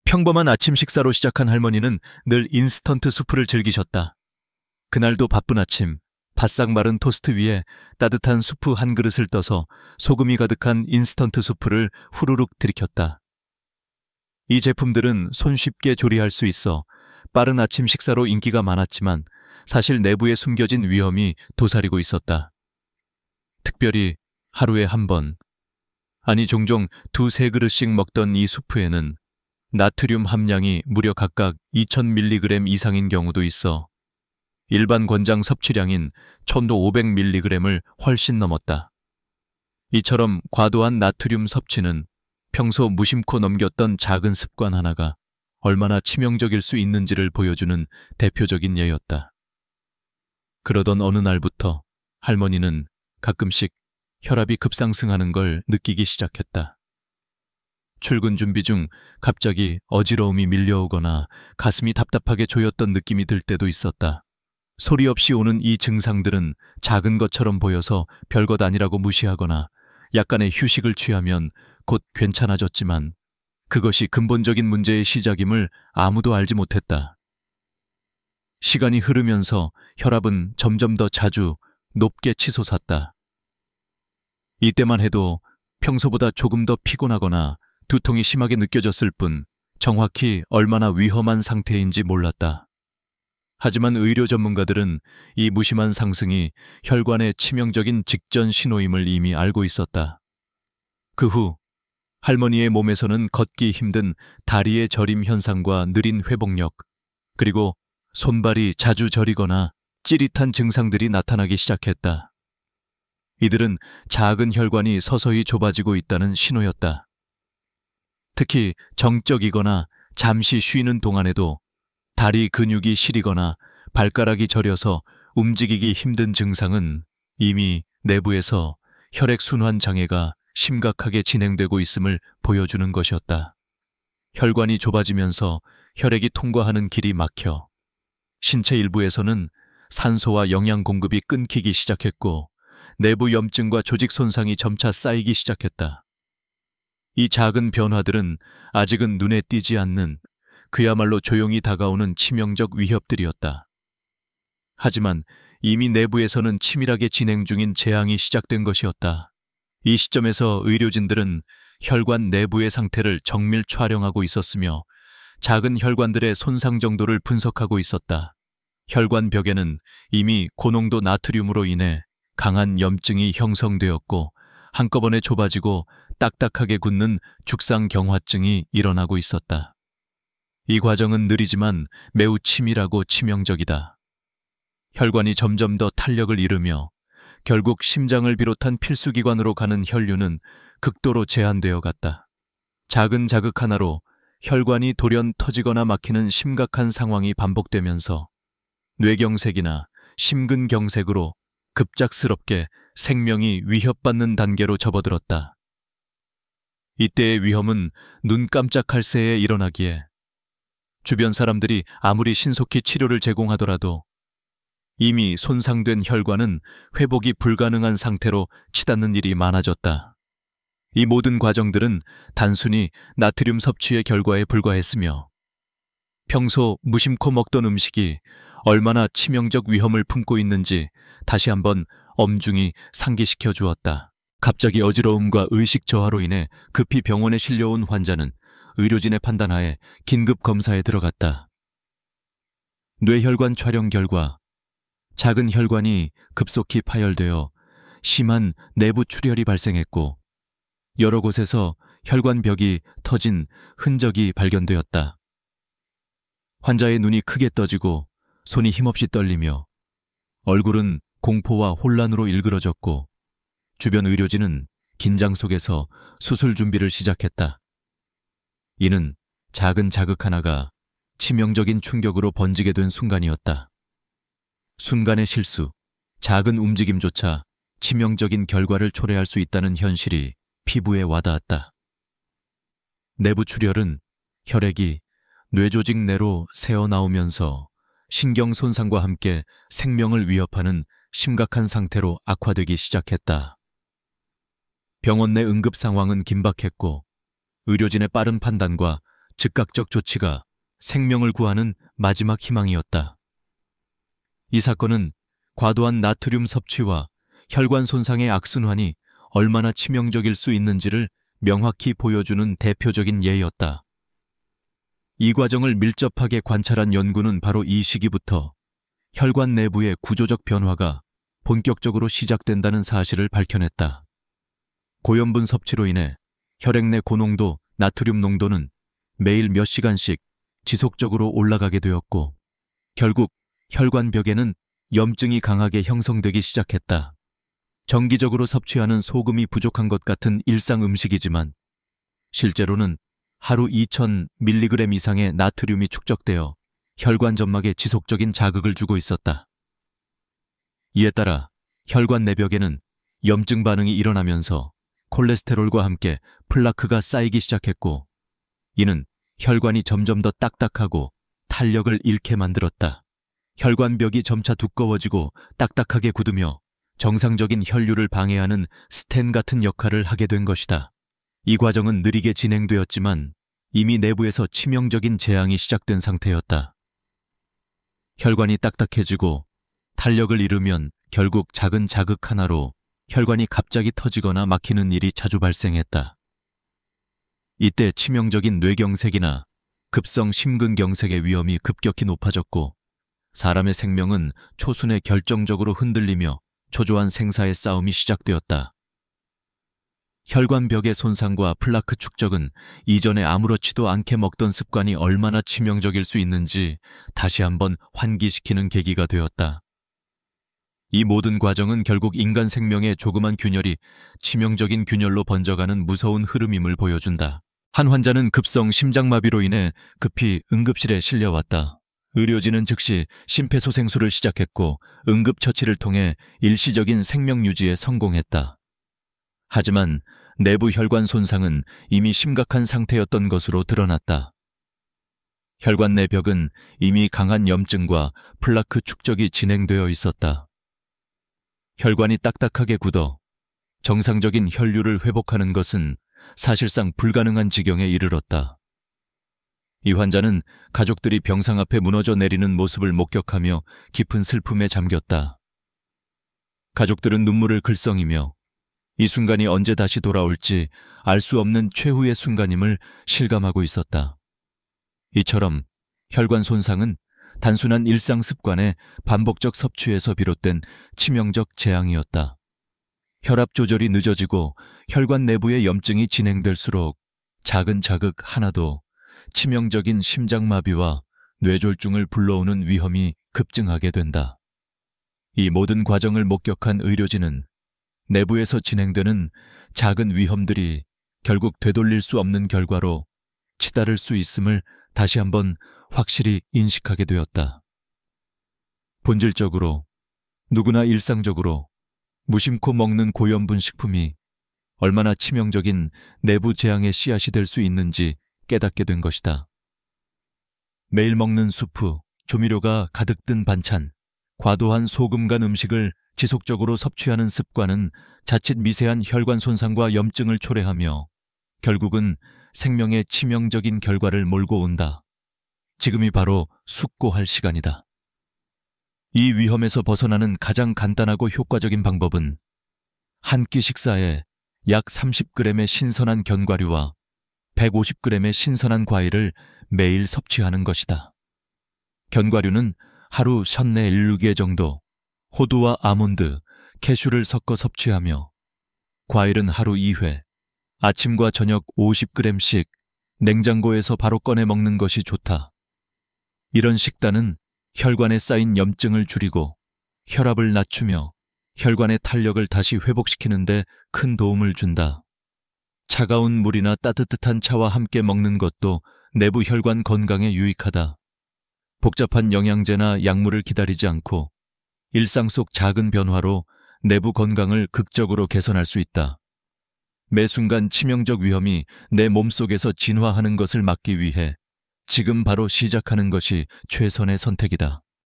평범한 아침 식사로 시작한 할머니는 늘 인스턴트 수프를 즐기셨다. 그날도 바쁜 아침, 바싹 마른 토스트 위에 따뜻한 수프 한 그릇을 떠서 소금이 가득한 인스턴트 수프를 후루룩 들이켰다. 이 제품들은 손쉽게 조리할 수 있어 빠른 아침 식사로 인기가 많았지만 사실 내부에 숨겨진 위험이 도사리고 있었다. 특별히 하루에 한 번, 아니 종종 두세 그릇씩 먹던 이 수프에는 나트륨 함량이 무려 각각 2000mg 이상인 경우도 있어 일반 권장 섭취량인 1500mg을 훨씬 넘었다. 이처럼 과도한 나트륨 섭취는 평소 무심코 넘겼던 작은 습관 하나가 얼마나 치명적일 수 있는지를 보여주는 대표적인 예였다. 그러던 어느 날부터 할머니는 가끔씩 혈압이 급상승하는 걸 느끼기 시작했다. 출근 준비 중 갑자기 어지러움이 밀려오거나 가슴이 답답하게 조였던 느낌이 들 때도 있었다. 소리 없이 오는 이 증상들은 작은 것처럼 보여서 별것 아니라고 무시하거나 약간의 휴식을 취하면 곧 괜찮아졌지만 그것이 근본적인 문제의 시작임을 아무도 알지 못했다. 시간이 흐르면서 혈압은 점점 더 자주 높게 치솟았다. 이때만 해도 평소보다 조금 더 피곤하거나 두통이 심하게 느껴졌을 뿐 정확히 얼마나 위험한 상태인지 몰랐다. 하지만 의료 전문가들은 이 무심한 상승이 혈관의 치명적인 직전 신호임을 이미 알고 있었다. 그 후 할머니의 몸에서는 걷기 힘든 다리의 저림 현상과 느린 회복력, 그리고 손발이 자주 저리거나 찌릿한 증상들이 나타나기 시작했다. 이들은 작은 혈관이 서서히 좁아지고 있다는 신호였다. 특히 정적이거나 잠시 쉬는 동안에도 다리 근육이 시리거나 발가락이 저려서 움직이기 힘든 증상은 이미 내부에서 혈액순환 장애가 심각하게 진행되고 있음을 보여주는 것이었다. 혈관이 좁아지면서 혈액이 통과하는 길이 막혀 신체 일부에서는 산소와 영양 공급이 끊기기 시작했고 내부 염증과 조직 손상이 점차 쌓이기 시작했다. 이 작은 변화들은 아직은 눈에 띄지 않는 그야말로 조용히 다가오는 치명적 위협들이었다. 하지만 이미 내부에서는 치밀하게 진행 중인 재앙이 시작된 것이었다. 이 시점에서 의료진들은 혈관 내부의 상태를 정밀 촬영하고 있었으며 작은 혈관들의 손상 정도를 분석하고 있었다. 혈관 벽에는 이미 고농도 나트륨으로 인해 강한 염증이 형성되었고 한꺼번에 좁아지고 딱딱하게 굳는 죽상경화증이 일어나고 있었다. 이 과정은 느리지만 매우 치밀하고 치명적이다. 혈관이 점점 더 탄력을 잃으며 결국 심장을 비롯한 필수기관으로 가는 혈류는 극도로 제한되어 갔다. 작은 자극 하나로 혈관이 돌연 터지거나 막히는 심각한 상황이 반복되면서 뇌경색이나 심근경색으로 급작스럽게 생명이 위협받는 단계로 접어들었다. 이때의 위험은 눈 깜짝할 새에 일어나기에 주변 사람들이 아무리 신속히 치료를 제공하더라도 이미 손상된 혈관은 회복이 불가능한 상태로 치닫는 일이 많아졌다. 이 모든 과정들은 단순히 나트륨 섭취의 결과에 불과했으며 평소 무심코 먹던 음식이 얼마나 치명적 위험을 품고 있는지 다시 한번 엄중히 상기시켜 주었다. 갑자기 어지러움과 의식 저하로 인해 급히 병원에 실려온 환자는 의료진의 판단하에 긴급 검사에 들어갔다. 뇌혈관 촬영 결과 작은 혈관이 급속히 파열되어 심한 내부 출혈이 발생했고 여러 곳에서 혈관 벽이 터진 흔적이 발견되었다. 환자의 눈이 크게 떠지고 손이 힘없이 떨리며 얼굴은 공포와 혼란으로 일그러졌고 주변 의료진은 긴장 속에서 수술 준비를 시작했다. 이는 작은 자극 하나가 치명적인 충격으로 번지게 된 순간이었다. 순간의 실수, 작은 움직임조차 치명적인 결과를 초래할 수 있다는 현실이 피부에 와닿았다. 내부 출혈은 혈액이 뇌조직 내로 새어나오면서 신경 손상과 함께 생명을 위협하는 심각한 상태로 악화되기 시작했다. 병원 내 응급 상황은 긴박했고 의료진의 빠른 판단과 즉각적 조치가 생명을 구하는 마지막 희망이었다. 이 사건은 과도한 나트륨 섭취와 혈관 손상의 악순환이 얼마나 치명적일 수 있는지를 명확히 보여주는 대표적인 예였다. 이 과정을 밀접하게 관찰한 연구는 바로 이 시기부터 혈관 내부의 구조적 변화가 본격적으로 시작된다는 사실을 밝혀냈다. 고염분 섭취로 인해 혈액 내 고농도 나트륨 농도는 매일 몇 시간씩 지속적으로 올라가게 되었고, 결국 혈관벽에는 염증이 강하게 형성되기 시작했다. 정기적으로 섭취하는 소금이 부족한 것 같은 일상 음식이지만 실제로는 하루 2000mg 이상의 나트륨이 축적되어 혈관 점막에 지속적인 자극을 주고 있었다. 이에 따라 혈관 내벽에는 염증 반응이 일어나면서 콜레스테롤과 함께 플라크가 쌓이기 시작했고, 이는 혈관이 점점 더 딱딱하고 탄력을 잃게 만들었다. 혈관벽이 점차 두꺼워지고 딱딱하게 굳으며 정상적인 혈류를 방해하는 스텐 같은 역할을 하게 된 것이다. 이 과정은 느리게 진행되었지만 이미 내부에서 치명적인 재앙이 시작된 상태였다. 혈관이 딱딱해지고 탄력을 잃으면 결국 작은 자극 하나로 혈관이 갑자기 터지거나 막히는 일이 자주 발생했다. 이때 치명적인 뇌경색이나 급성 심근경색의 위험이 급격히 높아졌고, 사람의 생명은 초순에 결정적으로 흔들리며 초조한 생사의 싸움이 시작되었다. 혈관벽의 손상과 플라크 축적은 이전에 아무렇지도 않게 먹던 습관이 얼마나 치명적일 수 있는지 다시 한번 환기시키는 계기가 되었다. 이 모든 과정은 결국 인간 생명의 조그만 균열이 치명적인 균열로 번져가는 무서운 흐름임을 보여준다. 한 환자는 급성 심장마비로 인해 급히 응급실에 실려왔다. 의료진은 즉시 심폐소생술을 시작했고 응급처치를 통해 일시적인 생명 유지에 성공했다. 하지만 내부 혈관 손상은 이미 심각한 상태였던 것으로 드러났다. 혈관 내 벽은 이미 강한 염증과 플라크 축적이 진행되어 있었다. 혈관이 딱딱하게 굳어 정상적인 혈류를 회복하는 것은 사실상 불가능한 지경에 이르렀다. 이 환자는 가족들이 병상 앞에 무너져 내리는 모습을 목격하며 깊은 슬픔에 잠겼다. 가족들은 눈물을 글썽이며 이 순간이 언제 다시 돌아올지 알 수 없는 최후의 순간임을 실감하고 있었다. 이처럼 혈관 손상은 단순한 일상 습관의 반복적 섭취에서 비롯된 치명적 재앙이었다. 혈압 조절이 늦어지고 혈관 내부의 염증이 진행될수록 작은 자극 하나도 치명적인 심장마비와 뇌졸중을 불러오는 위험이 급증하게 된다. 이 모든 과정을 목격한 의료진은 내부에서 진행되는 작은 위험들이 결국 되돌릴 수 없는 결과로 치달을 수 있음을 다시 한번 확실히 인식하게 되었다. 본질적으로 누구나 일상적으로 무심코 먹는 고염분 식품이 얼마나 치명적인 내부 재앙의 씨앗이 될 수 있는지 깨닫게 된 것이다. 매일 먹는 수프, 조미료가 가득 든 반찬, 과도한 소금 간 음식을 지속적으로 섭취하는 습관은 자칫 미세한 혈관 손상과 염증을 초래하며 결국은 생명의 치명적인 결과를 몰고 온다. 지금이 바로 숙고할 시간이다. 이 위험에서 벗어나는 가장 간단하고 효과적인 방법은 한 끼 식사에 약 30g의 신선한 견과류와 150g의 신선한 과일을 매일 섭취하는 것이다. 견과류는 하루 샷내 7개 정도, 호두와 아몬드, 캐슈를 섞어 섭취하며 과일은 하루 2회, 아침과 저녁 50g씩 냉장고에서 바로 꺼내 먹는 것이 좋다. 이런 식단은 혈관에 쌓인 염증을 줄이고 혈압을 낮추며 혈관의 탄력을 다시 회복시키는 데 큰 도움을 준다. 차가운 물이나 따뜻한 차와 함께 먹는 것도 내부 혈관 건강에 유익하다. 복잡한 영양제나 약물을 기다리지 않고 일상 속 작은 변화로 내부 건강을 극적으로 개선할 수 있다. 매 순간 치명적 위험이 내 몸속에서 진화하는 것을 막기 위해 지금 바로 시작하는 것이 최선의 선택이다.